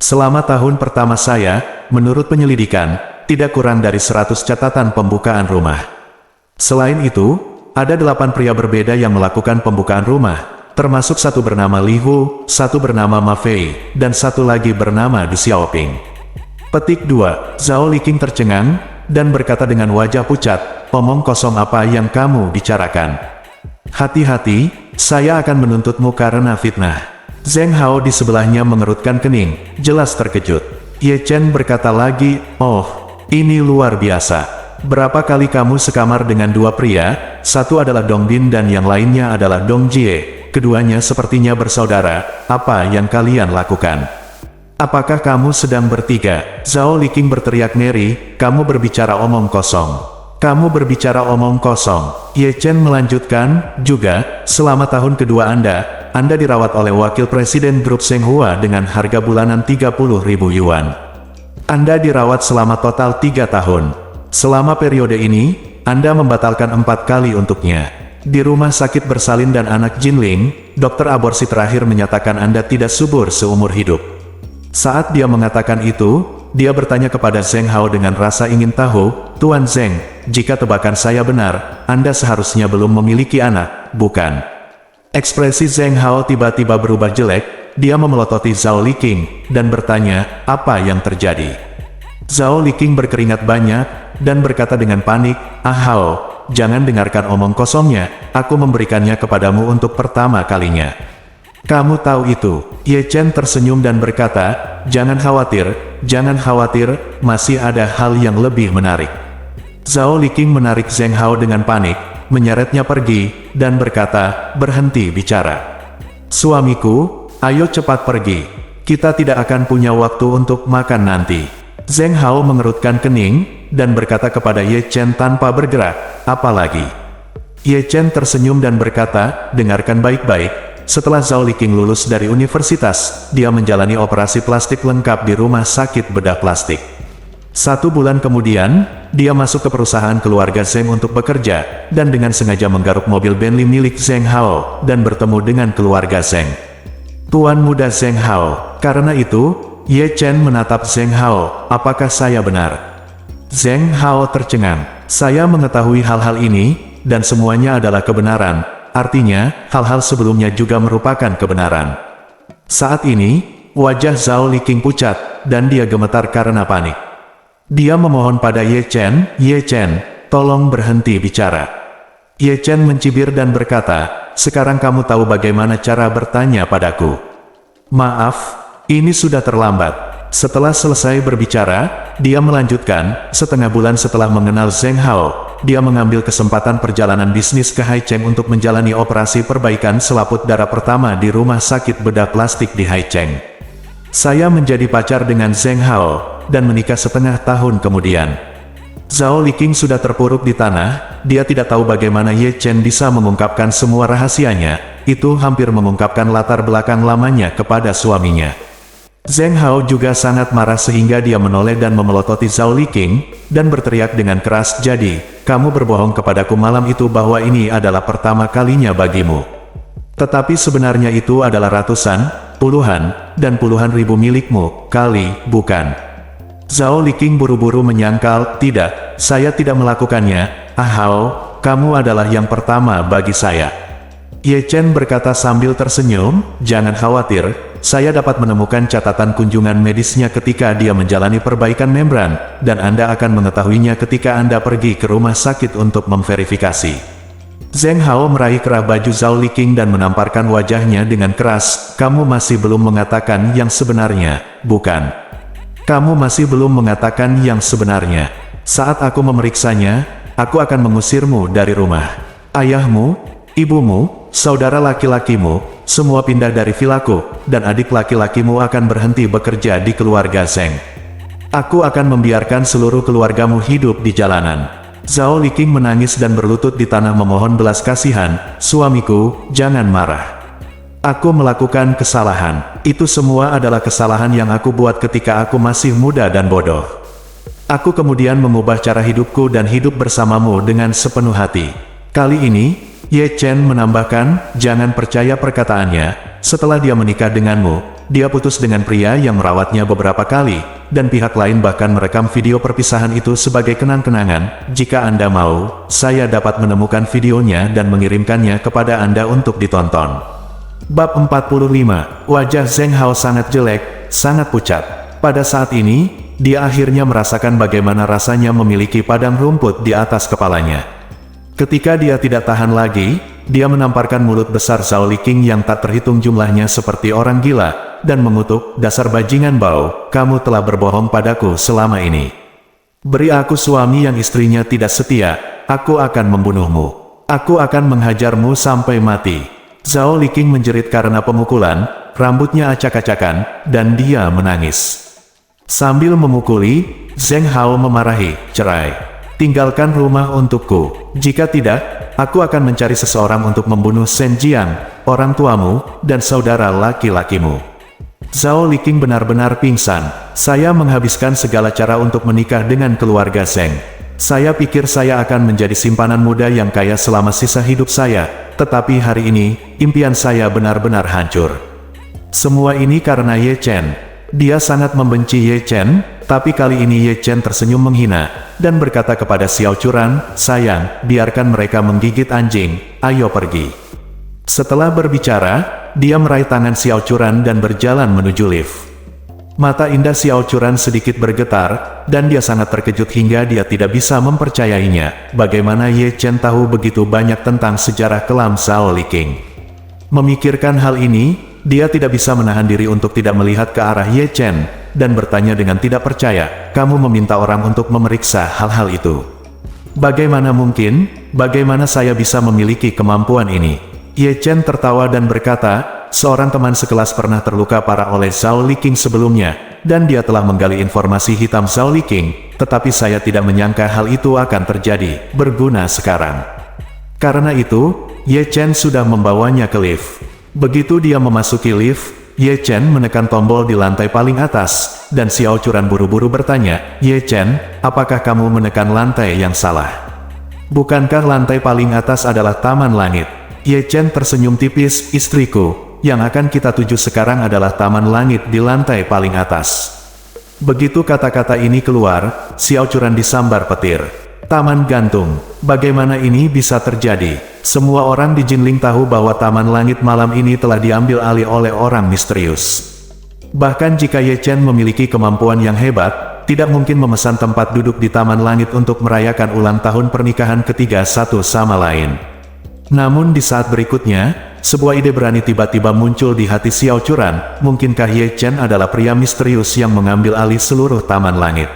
Selama tahun pertama saya, menurut penyelidikan, tidak kurang dari 100 catatan pembukaan rumah. Selain itu, ada 8 pria berbeda yang melakukan pembukaan rumah, termasuk satu bernama Li Hu, satu bernama Ma Fei, dan satu lagi bernama Du Xiaoping." Petik 2. Zhao Liking tercengang, dan berkata dengan wajah pucat, "Omong kosong apa yang kamu bicarakan? Hati-hati, saya akan menuntutmu karena fitnah." Zheng Hao di sebelahnya mengerutkan kening, jelas terkejut. Ye Chen berkata lagi, "Oh, ini luar biasa. Berapa kali kamu sekamar dengan 2 pria, satu adalah Dong Bin dan yang lainnya adalah Dong Jie. Keduanya sepertinya bersaudara, apa yang kalian lakukan? Apakah kamu sedang bertiga?" Zhao Liking berteriak ngeri, "Kamu berbicara omong kosong. Kamu berbicara omong kosong." Ye Chen melanjutkan, "Juga, selama tahun kedua Anda dirawat oleh Wakil Presiden Grup Shenghua dengan harga bulanan 30.000 yuan. Anda dirawat selama total 3 tahun. Selama periode ini, Anda membatalkan 4 kali untuknya. Di rumah sakit bersalin dan anak Jinling, dokter aborsi terakhir menyatakan Anda tidak subur seumur hidup." Saat dia mengatakan itu, dia bertanya kepada Zheng Hao dengan rasa ingin tahu, "Tuan Zheng, jika tebakan saya benar, Anda seharusnya belum memiliki anak, bukan?" Ekspresi Zheng Hao tiba-tiba berubah jelek, dia memelototi Zhao Liking, dan bertanya, "Apa yang terjadi?" Zhao Liking berkeringat banyak, dan berkata dengan panik, "Ah Hao, jangan dengarkan omong kosongnya, aku memberikannya kepadamu untuk pertama kalinya. Kamu tahu itu." Ye Chen tersenyum dan berkata, jangan khawatir, masih ada hal yang lebih menarik." Zhao Liking menarik Zheng Hao dengan panik, menyeretnya pergi, dan berkata, "Berhenti bicara. Suamiku, ayo cepat pergi. Kita tidak akan punya waktu untuk makan nanti." Zheng Hao mengerutkan kening, dan berkata kepada Ye Chen tanpa bergerak, "Apa lagi?" Ye Chen tersenyum dan berkata, "Dengarkan baik-baik. Setelah Zhao Liking lulus dari universitas, dia menjalani operasi plastik lengkap di rumah sakit bedah plastik. 1 bulan kemudian, dia masuk ke perusahaan keluarga Zheng untuk bekerja, dan dengan sengaja menggaruk mobil Bentley milik Zheng Hao, dan bertemu dengan keluarga Zheng. Tuan muda Zheng Hao." Karena itu, Ye Chen menatap Zheng Hao, "Apakah saya benar?" Zheng Hao tercengang. "Saya mengetahui hal-hal ini, dan semuanya adalah kebenaran. Artinya, hal-hal sebelumnya juga merupakan kebenaran." Saat ini, wajah Zhao Liking pucat, dan dia gemetar karena panik. Dia memohon pada Ye Chen, "Ye Chen, tolong berhenti bicara." Ye Chen mencibir dan berkata, "Sekarang kamu tahu bagaimana cara bertanya padaku. Maaf, ini sudah terlambat." Setelah selesai berbicara, dia melanjutkan, "Setengah bulan setelah mengenal Zheng Hao, dia mengambil kesempatan perjalanan bisnis ke Haicheng untuk menjalani operasi perbaikan selaput darah pertama di rumah sakit bedah plastik di Haicheng. Saya menjadi pacar dengan Zheng Hao, dan menikah setengah tahun kemudian." Zhao Liking sudah terpuruk di tanah, dia tidak tahu bagaimana Ye Chen bisa mengungkapkan semua rahasianya, itu hampir mengungkapkan latar belakang lamanya kepada suaminya. Zheng Hao juga sangat marah sehingga dia menoleh dan memelototi Zhao Liking, dan berteriak dengan keras, "Jadi, kamu berbohong kepadaku malam itu bahwa ini adalah pertama kalinya bagimu. Tetapi sebenarnya itu adalah ratusan, puluhan, dan puluhan ribu milikmu, kali, bukan?" Zhao Liking buru-buru menyangkal, "Tidak, saya tidak melakukannya. Ah Hao, kamu adalah yang pertama bagi saya." Ye Chen berkata sambil tersenyum, "Jangan khawatir, saya dapat menemukan catatan kunjungan medisnya ketika dia menjalani perbaikan membran, dan Anda akan mengetahuinya ketika Anda pergi ke rumah sakit untuk memverifikasi." Zheng Hao meraih kerah baju Zhao Liking dan menamparkan wajahnya dengan keras, "Kamu masih belum mengatakan yang sebenarnya, bukan? Kamu masih belum mengatakan yang sebenarnya. Saat aku memeriksanya, aku akan mengusirmu dari rumah. Ayahmu, ibumu, saudara laki-lakimu, semua pindah dari vilaku, dan adik laki-lakimu akan berhenti bekerja di keluarga Zheng. Aku akan membiarkan seluruh keluargamu hidup di jalanan. Zhao Liqing menangis dan berlutut di tanah memohon belas kasihan, suamiku, jangan marah. Aku melakukan kesalahan. Itu semua adalah kesalahan yang aku buat ketika aku masih muda dan bodoh. Aku kemudian mengubah cara hidupku dan hidup bersamamu dengan sepenuh hati. Kali ini, Ye Chen menambahkan, jangan percaya perkataannya. Setelah dia menikah denganmu, dia putus dengan pria yang merawatnya beberapa kali, dan pihak lain bahkan merekam video perpisahan itu sebagai kenang-kenangan. Jika Anda mau, saya dapat menemukan videonya dan mengirimkannya kepada Anda untuk ditonton. Bab 45, wajah Zheng Hao sangat jelek, sangat pucat. Pada saat ini, dia akhirnya merasakan bagaimana rasanya memiliki padang rumput di atas kepalanya. Ketika dia tidak tahan lagi, dia menamparkan mulut besar Zhao Liqing yang tak terhitung jumlahnya seperti orang gila, dan mengutuk, dasar bajingan bau, kamu telah berbohong padaku selama ini. Beri aku suami yang istrinya tidak setia, aku akan membunuhmu. Aku akan menghajarmu sampai mati. Zhao Liqing menjerit karena pemukulan, rambutnya acak-acakan, dan dia menangis. Sambil memukuli, Zheng Hao memarahi, cerai. Tinggalkan rumah untukku. Jika tidak, aku akan mencari seseorang untuk membunuh Shen Jiang, orang tuamu, dan saudara laki-lakimu. Zhao Liqing benar-benar pingsan. Saya menghabiskan segala cara untuk menikah dengan keluarga Zheng. Saya pikir saya akan menjadi simpanan muda yang kaya selama sisa hidup saya, tetapi hari ini, impian saya benar-benar hancur. Semua ini karena Ye Chen. Dia sangat membenci Ye Chen, tapi kali ini Ye Chen tersenyum menghina, dan berkata kepada Xiao Churan, sayang, biarkan mereka menggigit anjing, ayo pergi. Setelah berbicara, dia meraih tangan Xiao Churan dan berjalan menuju lift. Mata indah Xiao Churan sedikit bergetar, dan dia sangat terkejut hingga dia tidak bisa mempercayainya, bagaimana Ye Chen tahu begitu banyak tentang sejarah kelam Zhao Liqing. Memikirkan hal ini, dia tidak bisa menahan diri untuk tidak melihat ke arah Ye Chen, dan bertanya dengan tidak percaya, kamu meminta orang untuk memeriksa hal-hal itu. Bagaimana mungkin, bagaimana saya bisa memiliki kemampuan ini? Ye Chen tertawa dan berkata, seorang teman sekelas pernah terluka parah oleh Zhao Liqing sebelumnya, dan dia telah menggali informasi hitam Zhao Liqing, tetapi saya tidak menyangka hal itu akan terjadi, berguna sekarang. Karena itu, Ye Chen sudah membawanya ke lift. Begitu dia memasuki lift, Ye Chen menekan tombol di lantai paling atas, dan Xiao Churan buru-buru bertanya, Ye Chen, apakah kamu menekan lantai yang salah? Bukankah lantai paling atas adalah Taman Langit? Ye Chen tersenyum tipis, istriku. Yang akan kita tuju sekarang adalah Taman Langit di lantai paling atas. Begitu kata-kata ini keluar, Xiao Churan disambar petir. Taman gantung. Bagaimana ini bisa terjadi? Semua orang di Jinling tahu bahwa Taman Langit malam ini telah diambil alih oleh orang misterius. Bahkan jika Ye Chen memiliki kemampuan yang hebat, tidak mungkin memesan tempat duduk di Taman Langit untuk merayakan ulang tahun pernikahan ketiga satu sama lain. Namun di saat berikutnya, sebuah ide berani tiba-tiba muncul di hati Xiao Churan, mungkinkah Ye Chen adalah pria misterius yang mengambil alih seluruh Taman Langit?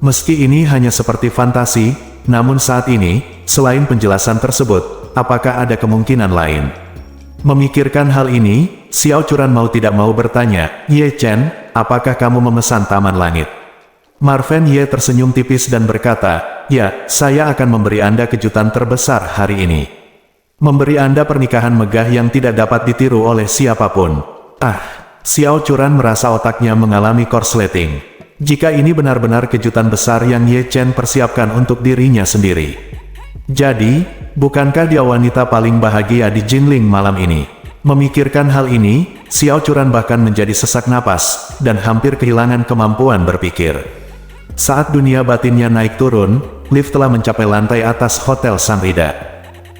Meski ini hanya seperti fantasi, namun saat ini, selain penjelasan tersebut, apakah ada kemungkinan lain? Memikirkan hal ini, Xiao Churan mau tidak mau bertanya, Ye Chen, apakah kamu memesan Taman Langit? Marven Ye tersenyum tipis dan berkata, ya, saya akan memberi Anda kejutan terbesar hari ini. Memberi Anda pernikahan megah yang tidak dapat ditiru oleh siapapun. Xiao Churan merasa otaknya mengalami korsleting. Jika ini benar-benar kejutan besar yang Ye Chen persiapkan untuk dirinya sendiri. Jadi, bukankah dia wanita paling bahagia di Jinling malam ini? Memikirkan hal ini, Xiao Churan bahkan menjadi sesak napas, dan hampir kehilangan kemampuan berpikir. Saat dunia batinnya naik turun, lift telah mencapai lantai atas Hotel Sangrida.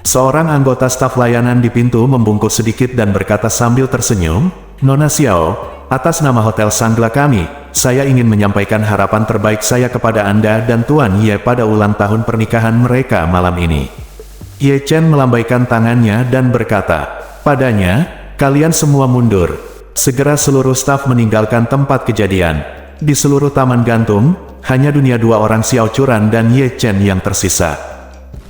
Seorang anggota staf layanan di pintu membungkuk sedikit dan berkata sambil tersenyum, Nona Xiao, atas nama Hotel Sangla kami, saya ingin menyampaikan harapan terbaik saya kepada Anda dan Tuan Ye pada ulang tahun pernikahan mereka malam ini. Ye Chen melambaikan tangannya dan berkata, padanya, kalian semua mundur. Segera seluruh staf meninggalkan tempat kejadian. Di seluruh taman gantung, hanya dunia dua orang Xiao Churan dan Ye Chen yang tersisa.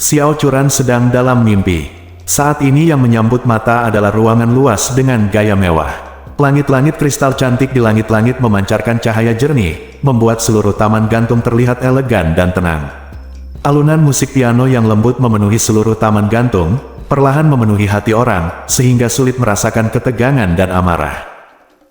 Xiao Churan sedang dalam mimpi. Saat ini yang menyambut mata adalah ruangan luas dengan gaya mewah. Langit-langit kristal cantik di langit-langit memancarkan cahaya jernih, membuat seluruh taman gantung terlihat elegan dan tenang. Alunan musik piano yang lembut memenuhi seluruh taman gantung, perlahan memenuhi hati orang, sehingga sulit merasakan ketegangan dan amarah.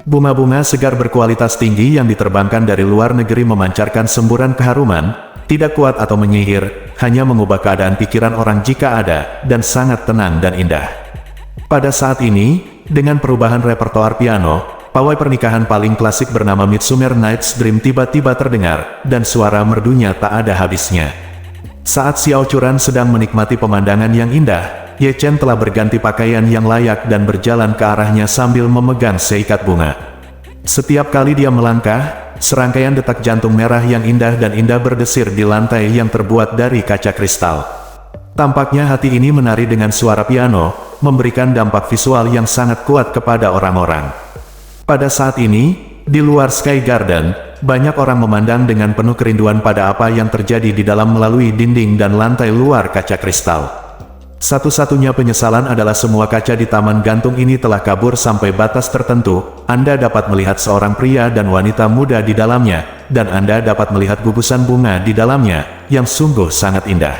Bunga-bunga segar berkualitas tinggi yang diterbangkan dari luar negeri memancarkan semburan keharuman, tidak kuat atau menyihir, hanya mengubah keadaan pikiran orang jika ada, dan sangat tenang dan indah. Pada saat ini, dengan perubahan repertoar piano, pawai pernikahan paling klasik bernama Midsummer Night's Dream tiba-tiba terdengar, dan suara merdunya tak ada habisnya. Saat Xiao Churan sedang menikmati pemandangan yang indah, Ye Chen telah berganti pakaian yang layak dan berjalan ke arahnya sambil memegang seikat bunga. Setiap kali dia melangkah, serangkaian detak jantung merah yang indah dan indah berdesir di lantai yang terbuat dari kaca kristal. Tampaknya hati ini menari dengan suara piano, memberikan dampak visual yang sangat kuat kepada orang-orang. Pada saat ini, di luar Sky Garden, banyak orang memandang dengan penuh kerinduan pada apa yang terjadi di dalam melalui dinding dan lantai luar kaca kristal. Satu-satunya penyesalan adalah semua kaca di taman gantung ini telah kabur sampai batas tertentu. Anda dapat melihat seorang pria dan wanita muda di dalamnya, dan Anda dapat melihat gugusan bunga di dalamnya, yang sungguh sangat indah.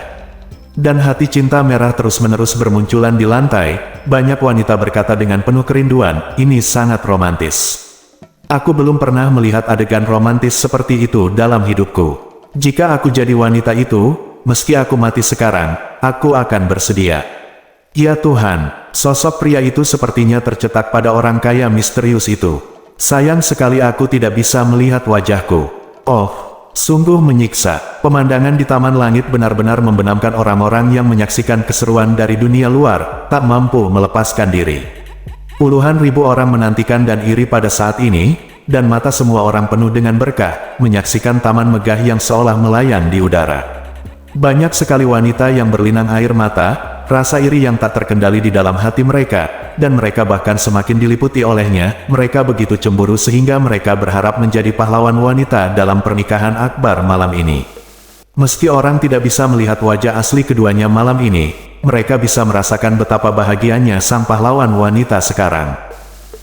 Dan hati cinta merah terus-menerus bermunculan di lantai. Banyak wanita berkata dengan penuh kerinduan, ini sangat romantis. Aku belum pernah melihat adegan romantis seperti itu dalam hidupku. Jika aku jadi wanita itu, meski aku mati sekarang, aku akan bersedia. Ya Tuhan, sosok pria itu sepertinya tercetak pada orang kaya misterius itu. Sayang sekali aku tidak bisa melihat wajahku. Oh, sungguh menyiksa. Pemandangan di taman langit benar-benar membenamkan orang-orang yang menyaksikan keseruan dari dunia luar, tak mampu melepaskan diri. Puluhan ribu orang menantikan dan iri pada saat ini, dan mata semua orang penuh dengan berkah, menyaksikan taman megah yang seolah melayang di udara. Banyak sekali wanita yang berlinang air mata, rasa iri yang tak terkendali di dalam hati mereka, dan mereka bahkan semakin diliputi olehnya. Mereka begitu cemburu sehingga mereka berharap menjadi pahlawan wanita dalam pernikahan akbar malam ini. Meski orang tidak bisa melihat wajah asli keduanya malam ini, mereka bisa merasakan betapa bahagianya sang pahlawan wanita sekarang.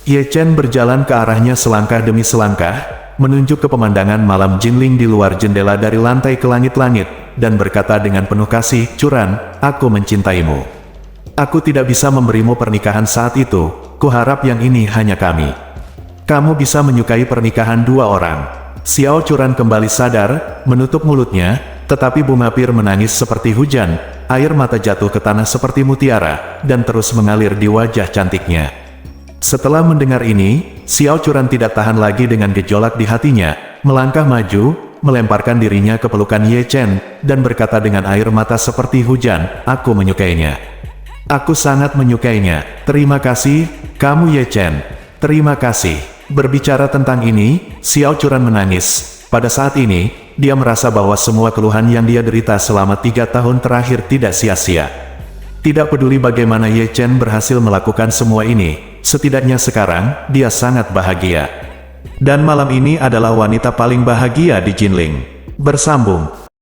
Ye Chen berjalan ke arahnya selangkah demi selangkah, menunjuk ke pemandangan malam Jinling di luar jendela dari lantai ke langit-langit, dan berkata dengan penuh kasih, Churan, aku mencintaimu. Aku tidak bisa memberimu pernikahan saat itu, kuharap yang ini hanya kami. Kamu bisa menyukai pernikahan dua orang. Xiao Churan kembali sadar, menutup mulutnya, tetapi bunga pir menangis seperti hujan, air mata jatuh ke tanah seperti mutiara, dan terus mengalir di wajah cantiknya. Setelah mendengar ini, Xiao Churan tidak tahan lagi dengan gejolak di hatinya, melangkah maju, melemparkan dirinya ke pelukan Ye Chen, dan berkata dengan air mata seperti hujan, aku menyukainya. Aku sangat menyukainya. Terima kasih, kamu Ye Chen. Terima kasih. Berbicara tentang ini, Xiao Churan menangis. Pada saat ini, dia merasa bahwa semua keluhan yang dia derita selama 3 tahun terakhir tidak sia-sia. Tidak peduli bagaimana Ye Chen berhasil melakukan semua ini, setidaknya sekarang, dia sangat bahagia. Dan malam ini adalah wanita paling bahagia di Jinling. Bersambung.